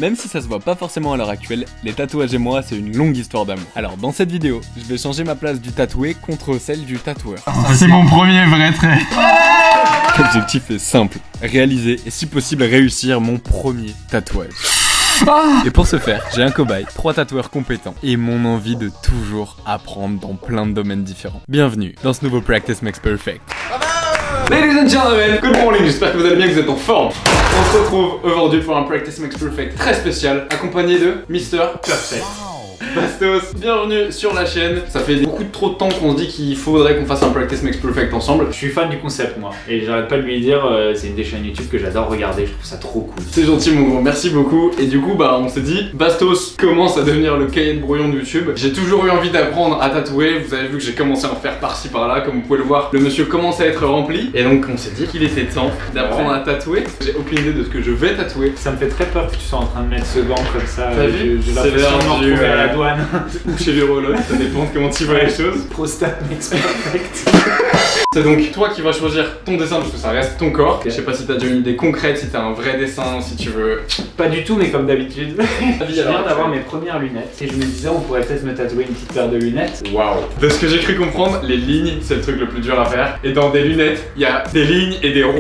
Même si ça se voit pas forcément à l'heure actuelle, les tatouages et moi c'est une longue histoire d'amour. Alors dans cette vidéo, je vais changer ma place du tatoué contre celle du tatoueur. C'est mon premier vrai trait. L'objectif est simple, réaliser et si possible réussir mon premier tatouage. Et pour ce faire, j'ai un cobaye, 3 tatoueurs compétents et mon envie de toujours apprendre dans plein de domaines différents. Bienvenue dans ce nouveau Practice Makes Perfect. Ladies and gentlemen, good morning, j'espère que vous allez bien, que vous êtes en forme. On se retrouve aujourd'hui pour un Practice Makes Perfect très spécial, accompagné de Mr. Perfect. Bastos, bienvenue sur la chaîne. Ça fait beaucoup trop de temps qu'on se dit qu'il faudrait qu'on fasse un Practice Makes Perfect ensemble. Je suis fan du concept moi, et j'arrête pas de lui dire, c'est une des chaînes YouTube que j'adore regarder, je trouve ça trop cool. C'est gentil mon gros, merci beaucoup. Et du coup on s'est dit, Bastos commence à devenir le cahier de brouillon de YouTube. J'ai toujours eu envie d'apprendre à tatouer, vous avez vu que j'ai commencé à en faire par-ci par-là, comme vous pouvez le voir, le monsieur commence à être rempli. Et donc on s'est dit qu'il était temps d'apprendre à tatouer. J'ai aucune idée de ce que je vais tatouer. Ça me fait très peur que tu sois en train de mettre ce gant comme ça, j'ai l'impression de me retrouver à la douane. Ou chez l'urologue, ça dépend de comment tu vois les choses. Prostate Makes Perfect. C'est donc toi qui vas choisir ton dessin parce que ça reste ton corps. Okay. Je sais pas si t'as déjà une idée concrète, si t'as un vrai dessin, si tu veux. Pas du tout, mais comme d'habitude. Je viens d'avoir mes premières lunettes et je me disais on pourrait peut-être me tatouer une petite paire de lunettes. Waouh. De ce que j'ai cru comprendre, les lignes c'est le truc le plus dur à faire. Et dans des lunettes, il y a des lignes et des ronds.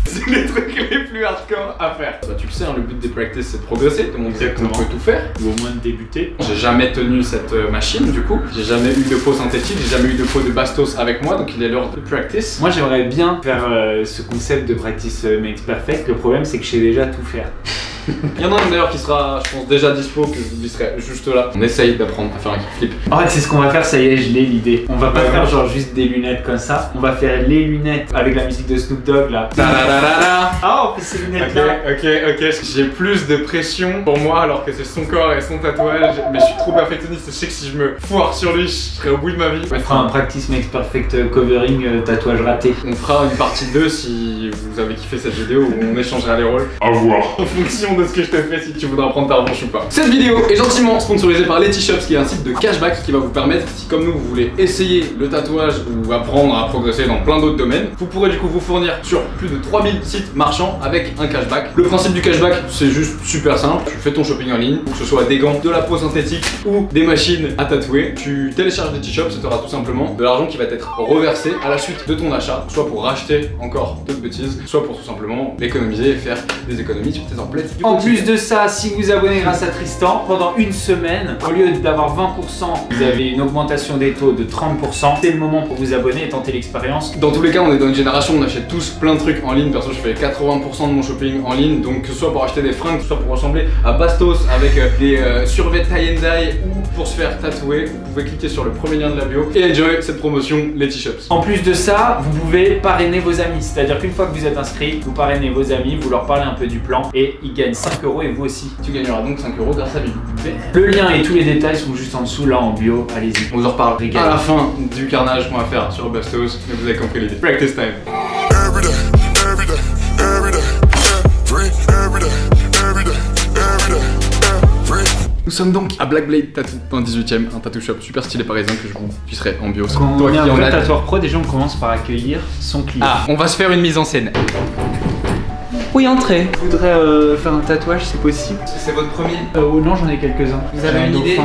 C'est les trucs les plus hardcore à faire. Bah, tu le sais, hein, le but des practices c'est de progresser, de montrer qu'on peut tout faire. Ou au moins de débuter. J'ai jamais tenu cette machine du coup. J'ai jamais eu de peau synthétique, j'ai jamais eu de peau de Bastos avec moi, donc il est l'heure de practice. Moi j'aimerais bien faire ce concept de Practice Makes Perfect. Le problème c'est que je sais déjà tout faire. Il y en a un d'ailleurs qui sera, je pense, déjà dispo, que je vous glisserai juste là. On essaye d'apprendre à faire un kickflip. En fait, c'est ce qu'on va faire, ça y est, je l'ai l'idée. On va pas faire genre juste des lunettes comme ça. On va faire les lunettes avec la musique de Snoop Dogg là. Ah, on fait ces lunettes là. Ok. J'ai plus de pression pour moi alors que c'est son corps et son tatouage. Mais je suis trop perfectionniste. Je sais que si je me foire sur lui, je serai au bout de ma vie. On fera un Practice Makes Perfect covering tatouage raté. On fera une partie 2 si vous avez kiffé cette vidéo où on échangera les rôles. À voir. En fonction de ce que je te fais, si tu voudras prendre ta revanche ou pas. Cette vidéo est gentiment sponsorisée par Letty Shops, qui est un site de cashback qui va vous permettre, si comme nous vous voulez essayer le tatouage ou apprendre à progresser dans plein d'autres domaines, vous pourrez du coup vous fournir sur plus de 3000 sites marchands avec un cashback. Le principe du cashback c'est juste super simple, tu fais ton shopping en ligne, que ce soit des gants, de la peau synthétique ou des machines à tatouer, tu télécharges Letty Shops et tu auras tout simplement de l'argent qui va être reversé à la suite de ton achat, soit pour racheter encore d'autres bêtises, soit pour tout simplement l'économiser et faire des économies sur tes emplettes. En plus de ça, si vous abonnez grâce à Tristan, pendant une semaine, au lieu d'avoir 20%, vous avez une augmentation des taux de 30%. C'est le moment pour vous abonner et tenter l'expérience. Dans tous les cas, on est dans une génération où on achète tous plein de trucs en ligne. Perso, je fais 80% de mon shopping en ligne. Donc, que ce soit pour acheter des fringues, que ce soit pour ressembler à Bastos avec des survêtements tie and dye ou pour se faire tatouer, vous pouvez cliquer sur le premier lien de la bio et enjoy cette promotion Letty Shops. En plus de ça, vous pouvez parrainer vos amis. C'est-à-dire qu'une fois que vous êtes inscrit, vous parrainez vos amis, vous leur parlez un peu du plan et ils gagnent 5 € et vous aussi. Tu gagneras donc 5 € grâce à lui. Le lien et tous les détails sont juste en dessous là en bio, allez-y. On vous en reparle à la fin du carnage qu'on va faire sur Bastos, mais vous avez compris l'idée. Practice time. Nous sommes donc à Black Blade Tattoo dans le 18ème, un tattoo shop super stylé parisien que je vous puisserai en bio. Quand on est un vrai tatoueur pro, déjà on commence par accueillir son client. Ah, on va se faire une mise en scène. Oui, entrez. Je voudrais faire un tatouage, c'est possible. C'est votre premier? Non, j'en ai quelques-uns. Vous avez une idée?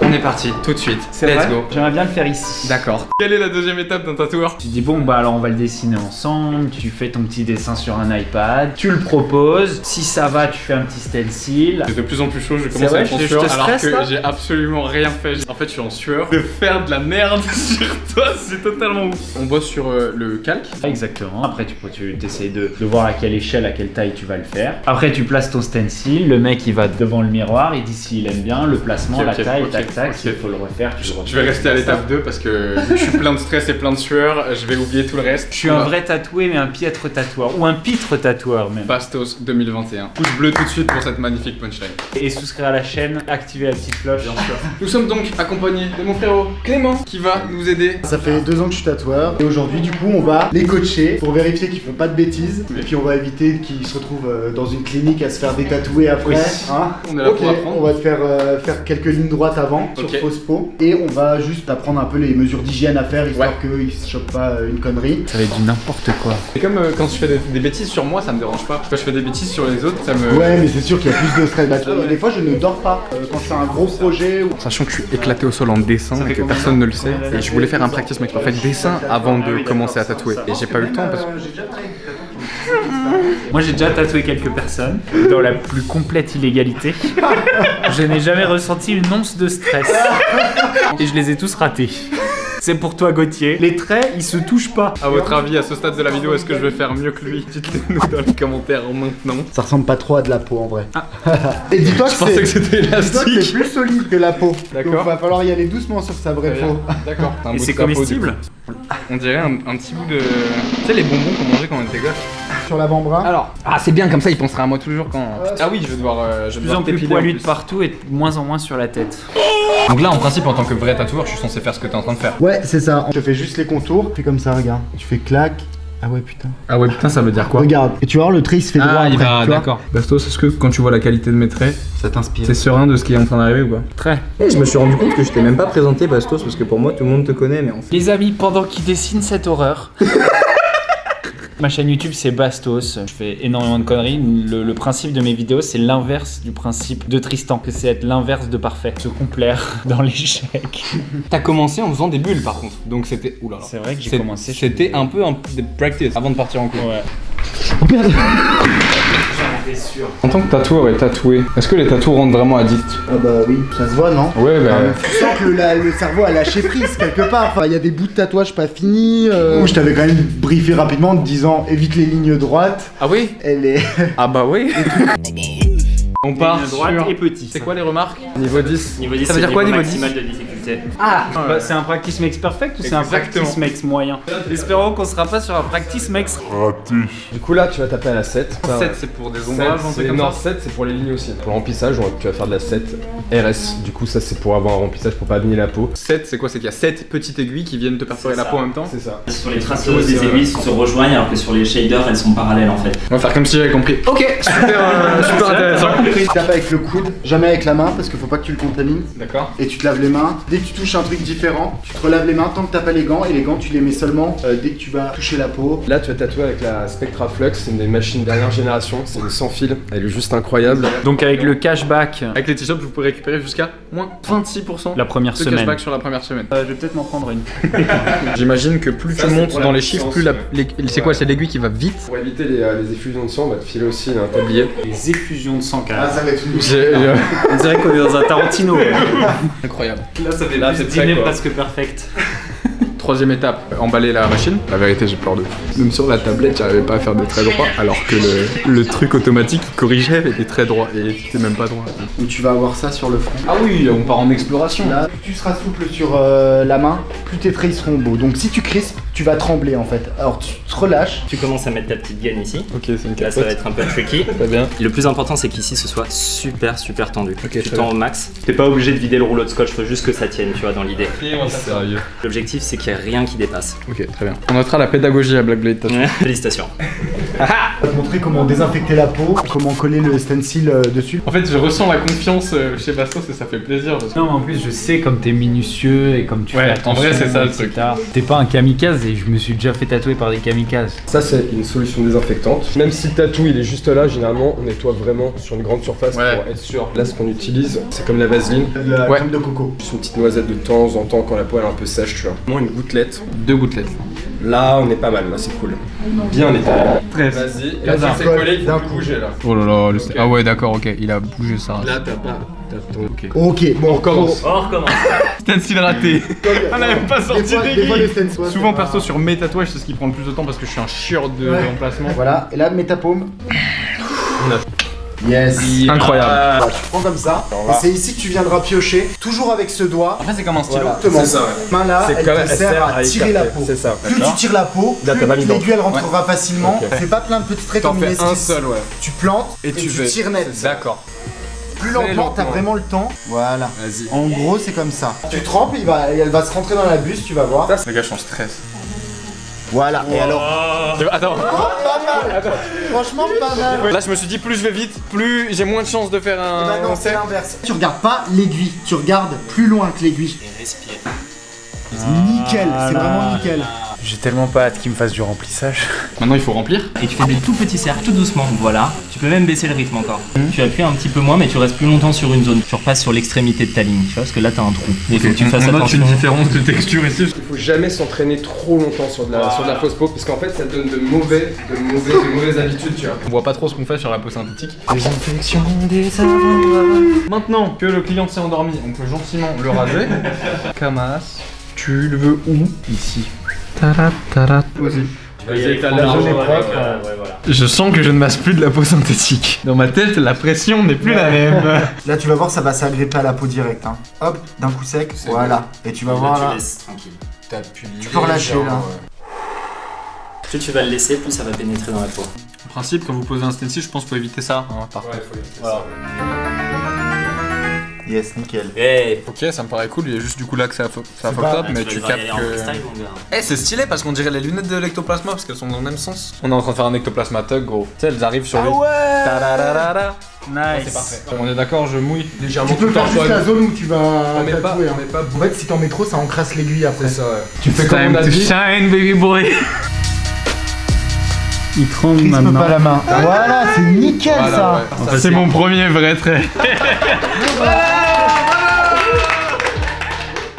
On est parti, tout de suite. Let's go. J'aimerais bien le faire ici. D'accord. Quelle est la deuxième étape d'un tatoueur? Tu dis bon bah alors on va le dessiner ensemble, tu fais ton petit dessin sur un iPad, tu le proposes, si ça va tu fais un petit stencil. C'est de plus en plus chaud, je commence à être en sueur alors que j'ai absolument rien fait. En fait je suis en sueur. De faire de la merde sur toi c'est totalement ouf. On bosse sur le calque. Exactement, après tu essayes de voir à quelle échelle, à quelle taille tu vas le faire. Après tu places ton stencil, le mec il va devant le miroir, il dit s'il aime bien, le placement, la taille, tac, s'il faut le refaire, tu le refais. Je vais rester à l'étape 2 parce que je suis plein de stress et plein de sueur, je vais oublier tout le reste. Je suis un vrai tatoué mais un piètre tatoueur, ou un pitre tatoueur même. Bastos 2021. Pouce bleu tout de suite pour cette magnifique punchline. Et souscrire à la chaîne, activer la petite cloche. Bien sûr. Nous sommes donc accompagnés de mon frérot Clément qui va nous aider. Ça fait 2 ans que je suis tatoueur et aujourd'hui du coup on va les coacher pour vérifier qu'ils font pas de bêtises et puis on va éviter éviter qu'il se retrouve dans une clinique à se faire détatouer après. Oui. Hein. On est là pour apprendre. On va te faire quelques lignes droites avant sur fausse peau. Et on va juste apprendre un peu les mesures d'hygiène à faire, histoire qu'il se chope pas une connerie. Ça va être du n'importe quoi. C'est comme quand je fais des bêtises sur moi, ça me dérange pas. Quand je fais des bêtises sur les autres, ça me... Ouais, mais c'est sûr qu'il y a plus de stress. Bah, des fois, je ne dors pas quand je fais un gros projet. Ou... Sachant que je suis éclaté au sol en dessin et que personne ne le sait. Et je voulais faire un practice make perfect dessin avant de commencer à tatouer. Et j'ai pas eu le temps parce que... Moi j'ai déjà tatoué quelques personnes dans la plus complète illégalité. Je n'ai jamais ressenti une once de stress. Et je les ai tous ratés. C'est pour toi Gauthier. Les traits, ils se touchent pas. À votre avis, à ce stade de la vidéo, est-ce que je vais faire mieux que lui? Dites-le nous dans les commentaires maintenant. Ça ressemble pas trop à de la peau en vrai. Ah. Et dis-toi je pensais que c'était élastique. C'est plus solide que la peau. D'accord. Donc va falloir y aller doucement sur sa vraie peau. D'accord. Et c'est comestible? On dirait un petit bout de... Tu sais les bonbons qu'on mangeait quand on était gosse? Sur l'avant-bras. Alors, c'est bien comme ça, il pensera à moi toujours quand... Ah oui, je vais devoir... de plus en plus poilu de partout et de moins en moins sur la tête. Donc là, en principe, en tant que vrai tatoueur, je suis censé faire ce que t'es en train de faire. Ouais, c'est ça. Je fais juste les contours. Tu fais comme ça, regarde. Tu fais clac. Ah ouais, putain. Ah ouais, putain, ça veut dire quoi? Regarde. Et tu vas voir, le trait il se fait droit après. Ah, d'accord. Bastos, est-ce que quand tu vois la qualité de mes traits, ça t'inspire? t'es serein de ce qui est en train d'arriver ou pas? Très. Et je me suis rendu compte que je t'ai même pas présenté Bastos parce que pour moi tout le monde te connaît, mais en fait... Les amis, pendant qu'ils dessinent cette horreur... Ma chaîne YouTube c'est Bastos, je fais énormément de conneries. Le principe de mes vidéos c'est l'inverse du principe de Tristan, que c'est être l'inverse de parfait, se complaire dans l'échec. T'as commencé en faisant des bulles par contre, donc c'était... Oula. C'est vrai que j'ai commencé... C'était un peu des practice avant de partir en cours. Ouais. Oh merde. J'en étais sûr. En tant que tatoueur et tatoué, est-ce que les tatous rendent vraiment addicts? Ah bah oui, ça se voit, non? Ouais, bah... Tu sens que le cerveau a lâché prise quelque part. Enfin, il y a des bouts de tatouage pas finis. Où je t'avais quand même briefé rapidement en te disant évite les lignes droites. Ah oui? Elle est... Ah bah oui. On part droite sur... et petit. C'est quoi les remarques? Niveau 10. Niveau 10, ça veut dire quoi niveau 10? Maximal de difficulté. Ah bah, c'est un practice makes perfect ou c'est un practice makes moyen? Espérons qu'on sera pas sur un practice makes raté. Du coup là tu vas taper à la 7. 7 c'est pour des ombrages, un truc comme non, ça? 7 c'est pour les lignes aussi. Pour le remplissage, tu vas faire de la 7 RS. Du coup ça c'est pour avoir un remplissage pour pas abîmer la peau. 7 c'est quoi? C'est qu'il y a 7 petites aiguilles qui viennent te perforer la peau en même temps? C'est ça. Sur les traceuses, les aiguilles se rejoignent alors que sur les shaders elles sont parallèles en fait. On va faire comme si j'avais compris. Ok, super intéressant. Tape avec le coude, jamais avec la main parce qu'il faut pas que tu le contamines. D'accord. Et tu te laves les mains. Dès que tu touches un truc différent, tu te relaves les mains tant que t'as pas les gants. Et les gants tu les mets seulement dès que tu vas toucher la peau. Là tu vas tatouer avec la Spectra Flux, c'est une des machines dernière génération, c'est une sans fil, elle est juste incroyable. Donc avec le cashback Avec les t-shirts vous pouvez récupérer jusqu'à moins 26% la première de semaine. cashback sur la première semaine. Je vais peut-être m'en prendre une. J'imagine que plus tu montes dans les chiffres, plus c'est quoi? C'est l'aiguille qui va vite. Pour éviter les effusions de sang, on va te filer aussi un tablier. Les effusions de sang Ah, ça va être une... On dirait qu'on est dans un Tarantino. Incroyable. Là ça fait Là, plus c'est prêt, dîner quoi. presque perfect. Troisième étape, emballer la machine. La vérité, j'ai peur de. Même sur la tablette, j'arrivais pas à faire des traits droits, alors que le truc automatique qui corrigeait avait des traits droits et c'était même pas droit. Où tu vas avoir ça sur le front. Ah oui, on part en exploration. Là, plus tu seras souple sur la main, plus tes traits ils seront beaux. Donc si tu crispes, tu vas trembler en fait. Alors tu te relâches. Tu commences à mettre ta petite gaine ici. Ok, c'est une Là ça va être un peu tricky. Très bien. Et le plus important c'est qu'ici ce soit super tendu. Ok, Tu très tends au max. T'es pas obligé de vider le rouleau de scotch, faut juste que ça tienne, tu vois, dans l'idée. Sérieux. L'objectif c'est qu'il n'y ait rien qui dépasse. Ok, très bien. On notera la pédagogie à Black Blade. Félicitations. On va te montrer comment désinfecter la peau, comment coller le stencil dessus. En fait, je ressens la confiance chez Bastos et ça fait plaisir. Parce que... Non mais en plus je sais comme t'es minutieux et comme tu Ouais, fais attention. en vrai, c'est ça, le etc. truc. T'es pas un kamikaze et je me suis déjà fait tatouer par des kamikazes. Ça c'est une solution désinfectante. Même si le tatou il est juste là, généralement on nettoie vraiment sur une grande surface Ouais. pour être sûr. Là ce qu'on utilise, c'est comme la vaseline. De la Ouais. crème de coco. Juste une petite noisette de temps en temps quand la peau elle est un peu sèche, tu vois. Moins une gouttelette. 2 gouttelettes. Là on est pas mal, là c'est cool. Bien nettoyé. Très. Vas-y. Là, Là c'est c'est collé, il d'un faut coup. bouger là. Oh là là, ah ouais, d'accord, ok, il a bougé ça. Là t'as pas. T'as ton. Ok. Ok, bon, On recommence. On recommence. Stencil raté. On n'avait pas sorti des fois, le stencil. Souvent, c'est perso, pas- sur mes tatouages, c'est ce qui prend le plus de temps parce que je suis un chieur de Ouais. remplacement. Voilà, et là, mets ta paume. Yes. Incroyable. Voilà, tu prends comme ça. Et c'est ici que tu viendras piocher, toujours avec ce doigt. Après, c'est comme un stylo. Voilà, exactement. C'est ça, ouais. Main là, C'est elle comme- te elle sert sert à à tirer écarter, la peau. c'est ça. Plus tu tires la peau, Là, t'as pas mis plus dedans. l'aiguille elle rentrera facilement. Ok. Fais pas plein de petits traits T'en comme fais une un esquisse. seul, ouais. Tu plantes et tu fais. tires net. D'accord. Plus lentement, t'as lentement. vraiment le temps. Voilà. Vas-y. En gros, c'est comme ça. Tu trempes, elle va se rentrer dans la buse, tu vas voir. Les gars, je suis en stress. Voilà, et alors Attends. franchement pas mal. Là, je me suis dit, plus je vais vite, plus j'ai moins de chances de faire un. Bah non, c'est l'inverse. Tu regardes pas l'aiguille, tu regardes plus loin que l'aiguille. Et respire. Nickel, c'est vraiment nickel. J'ai tellement pas hâte qu'il me fasse du remplissage. Maintenant, il faut remplir. Et tu fais des tout petits cercles, tout doucement, voilà. Tu peux même baisser le rythme encore. Tu appuies un petit peu moins, mais tu restes plus longtemps sur une zone. Tu repasses sur l'extrémité de ta ligne, tu vois, parce que là t'as un trou. Il faut que tu fasses attention. différence de texture ici. Il faut jamais s'entraîner trop longtemps sur de la fausse peau parce qu'en fait ça donne de mauvaises habitudes, tu vois. On voit pas trop ce qu'on fait sur la peau synthétique. Des infections, des avoirs. Maintenant que le client s'est endormi, on peut gentiment le raser. Camas, tu le veux où? Ici. Vas-y. La zone est propre. Voilà. Je sens que je ne masse plus de la peau synthétique. Dans ma tête, la pression n'est plus la même. Là tu vas voir, ça va s'agripper à la peau direct. Hein. Hop, d'un coup sec, voilà. Et tu vas voir Tu là. laisses tranquille. Tu peux relâcher là. Plus tu vas le laisser, plus ça va pénétrer dans la peau. En principe, quand vous posez un stencil, je pense qu'il faut éviter ça. Hein, parfait. Voilà. Yes, nickel. Hey. Ok, ça me paraît cool. Il y a juste du coup là que ça fuck pas- up, mais tu captes que. Eh, c'est stylé parce qu'on dirait les lunettes de l'ectoplasma parce qu'elles sont dans le même sens. On est en train de faire un ectoplasma tug, gros. Tu sais, elles arrivent sur lui. Ta-da-da-da-da. Nice. C'est parfait. On est d'accord, je mouille légèrement Tu peux tout le temps. faire juste la zone où tu vas On met pas, tatouer. on met pas. En fait, si t'en mets trop, ça encrasse l'aiguille après. C'est ça, ouais. Tu fais comme on a dit. shine, baby boy. Il tremble Crispe maintenant. pas la main. Voilà, c'est nickel Voilà, ça. ouais. Ça, C'est mon premier vrai trait.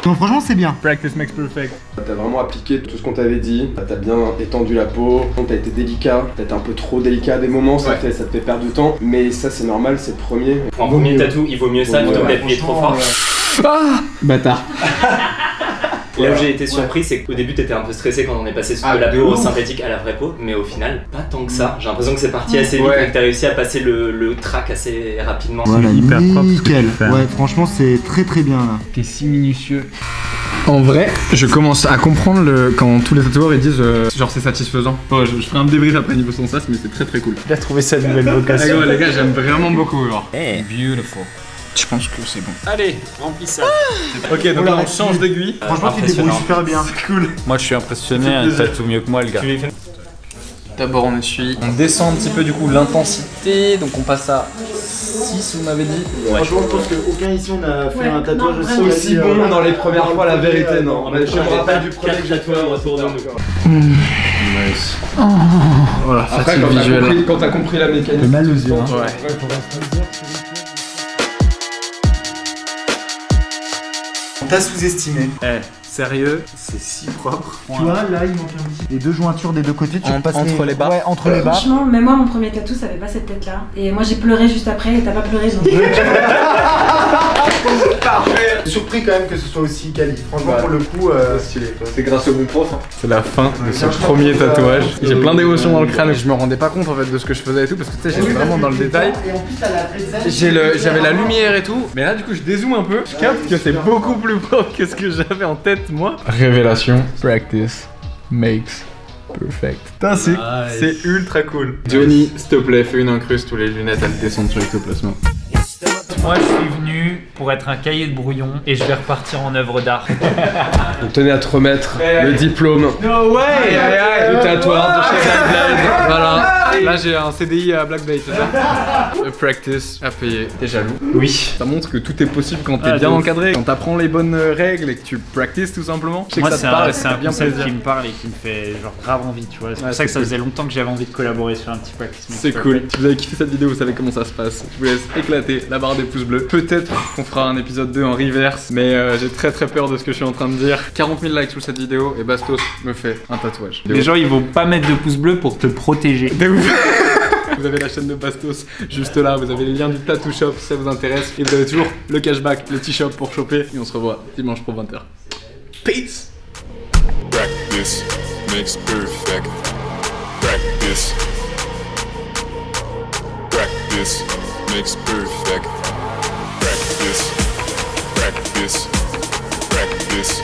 Non, franchement, c'est bien. Practice makes perfect. T'as vraiment appliqué tout ce qu'on t'avait dit, t'as bien étendu la peau, t'as été délicat, t'as été un peu trop délicat à des moments, ça te fait perdre du temps, mais ça c'est normal, c'est le premier. Pour un premier tatou, il vaut mieux ça plutôt que d'appuyer trop fort. Bâtard. Là où j'ai été surpris, c'est qu'au début t'étais un peu stressé quand on est passé de la peau synthétique à la vraie peau, mais au final, pas tant que ça. J'ai l'impression que c'est parti assez vite et que t'as réussi à passer le track assez rapidement. Voilà, hyper propre ce que nickel. tu fais. Ouais, franchement, c'est très très bien là. T'es si minutieux. En vrai, je commence à comprendre quand tous les tatoueurs ils disent genre c'est satisfaisant. Bon, je ferai un débrief après niveau sensation, mais c'est très très cool. Il a trouvé sa nouvelle vocation. Les gars, j'aime vraiment beaucoup. Genre. Hey, beautiful. Je pense que c'est bon. Allez, remplis ça. Ok, donc là on change d'aiguille. Franchement, tu te débrouilles super bien. C'est cool. Moi, je suis impressionné. Un tatou mieux que moi, le gars. D'abord on essuie. On descend un petit peu du coup l'intensité, donc on passe à 6 vous m'avez dit. Franchement, je pense qu'aucun ici on a fait un tatouage Aussi bon dans les premières fois, la vérité, non. Je me rappelle du premier que j'ai fait autour de nous. Nice. Voilà, Après, fatigue visuelle. quand t'as compris la mécanique. C'est mal aux yeux. Hein. Ouais. On t'a sous-estimé. Eh, sérieux, c'est si propre. Tu vois, là, il manque un petit. Les deux jointures des deux côtés, tu repasses entre les barres. Ouais, entre les barres. Franchement, mais moi, mon premier tatou, ça avait pas cette tête-là. Et moi, j'ai pleuré juste après, et t'as pas pleuré, donc. Parfait. Surpris quand même que ce soit aussi quali. Franchement, pour le coup, C'est grâce au bon prof. C'est la fin de ce premier tatouage. J'ai plein d'émotions dans le crâne et je me rendais pas compte en fait de ce que je faisais et tout parce que tu sais j'étais vraiment dans le détail. Et en plus, t'as la présaise. J'avais la lumière et tout, mais là du coup je dézoome un peu, je capte que c'est beaucoup plus propre que ce que j'avais en tête moi. Révélation, practice makes perfect. Putain c'est ultra cool. Johnny, s'il te plaît, fais une incruste où les lunettes elles descendent sur l'ectoplasma. Moi, je suis venu pour être un cahier de brouillon et je vais repartir en œuvre d'art. On tenait à te remettre le diplôme No way! du tatouage de chez Black Blade. Voilà, là j'ai un CDI à Black Blade, c'est ça? Practice à payer. T'es jaloux? Oui. Ça montre que tout est possible quand t'es Ah, bien de ouf. encadré, quand t'apprends les bonnes règles et que tu practices tout simplement. Je sais Moi, que ça te parle et ça c'est fait un bien concept plaisir. qui me parle et qui me fait genre grave envie, tu vois. C'est Ouais, pour ça que c'est ça cool. faisait longtemps que j'avais envie de collaborer sur un petit practice. C'est cool. Si vous avez kiffé cette vidéo, vous savez comment ça se passe. Je vous laisse éclater la barre des pouces bleus. Peut-être qu'on fera un épisode 2 en reverse, mais j'ai très peur de ce que je suis en train de dire. 40 000 likes sous cette vidéo et Bastos me fait un tatouage. Les gens, ils vont pas mettre de pouce bleu pour te protéger. De ouf. Vous avez la chaîne de Bastos juste là, vous avez les liens du tattoo shop si ça vous intéresse. Et vous avez toujours le cashback, le t-shop pour choper. Et on se revoit dimanche pour 20h. Peace. Practice makes perfect. Practice. Practice makes perfect. Practice. Practice. Practice.